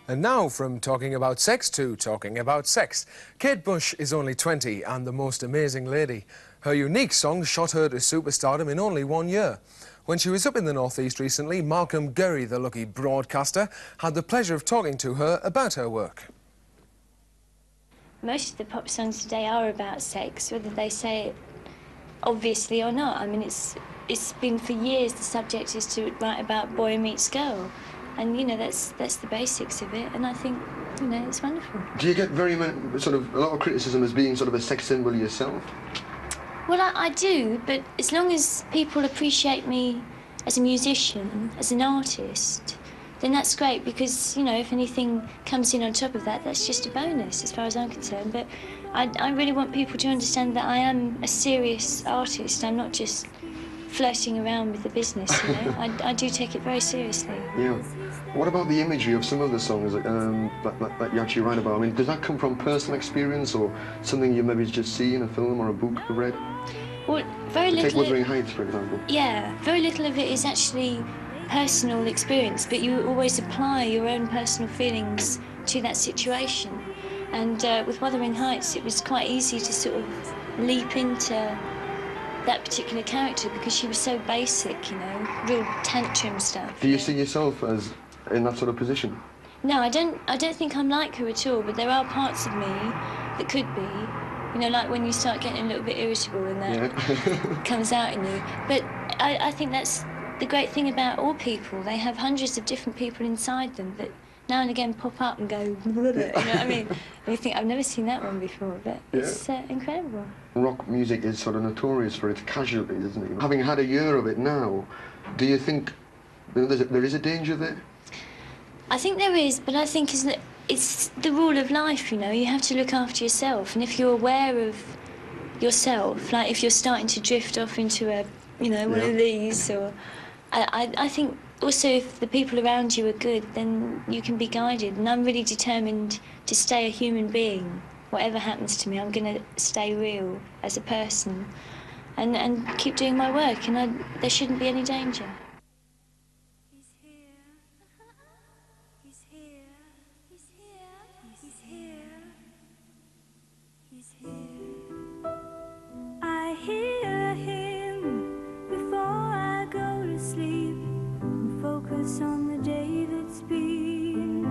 And now, from talking about sex to talking about sex. Kate Bush is only 20 and the most amazing lady. Her unique song shot her to superstardom in only 1 year. When she was up in the Northeast recently, Malcolm Gurry, the lucky broadcaster, had the pleasure of talking to her about her work. Most of the pop songs today are about sex, whether they say it obviously or not. I mean, it's been for years the subject is to write about boy meets girl. And, you know, that's the basics of it, and I think, you know, it's wonderful. Do you get very sort of a lot of criticism as being sort of a sex symbol yourself? Well, I do, but as long as people appreciate me as a musician, as an artist, then that's great, because, you know, if anything comes in on top of that, that's just a bonus as far as I'm concerned. But I really want people to understand that I am a serious artist. I'm not just flirting around with the business, you know. I do take it very seriously. Yeah. What about the imagery of some of the songs that you actually write about? I mean, does that come from personal experience or something you maybe just see in a film or a book you've read? Well, very little. Take Wuthering Heights, for example. Yeah, very little of it is actually personal experience, but you always apply your own personal feelings to that situation. And with Wuthering Heights, it was quite easy to sort of leap into that particular character because she was so basic, you know, real tantrum stuff. Do you see yourself as in that sort of position? No, I don't think I'm like her at all, but there are parts of me that could be. You know, like when you start getting a little bit irritable and that comes out in you. But I think that's the great thing about all people. They have hundreds of different people inside them that now and again pop up and go, you know what I mean? And you think, I've never seen that one before, but it's incredible. Rock music is sort of notorious for its casualties, isn't it? Having had a year of it now, do you think there is a danger there? I think there is, but I think it's the rule of life, you know. You have to look after yourself, and if you're aware of yourself, like if you're starting to drift off into a, you know, one of these, or I think also if the people around you are good, then you can be guided. And I'm really determined to stay a human being. Whatever happens to me, I'm going to stay real as a person and keep doing my work, and there shouldn't be any danger. He's here. He's here. He's here. He's here. He's here. I hear him before I go to sleep and focus on the day that's been.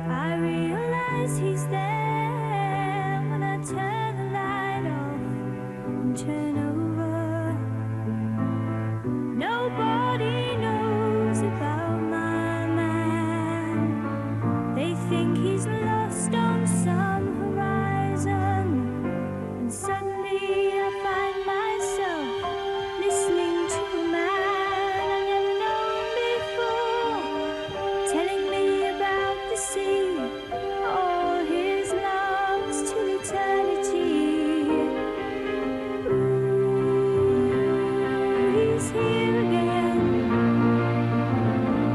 I realize he's there when I turn the light off and turn over. Nobody knows about my man. They think he's lost on some horizon, and suddenly I find myself listening to a man I've never known before, telling me about the sea, all his loves till eternity. Ooh, he's here again,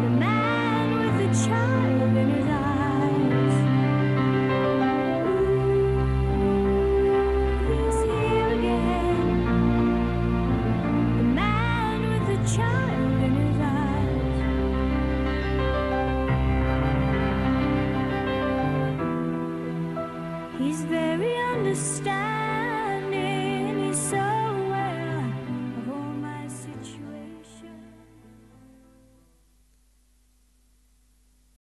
the man with the child in his eyes. Ooh, he's here again, the man with the child in his eyes. He's very understanding.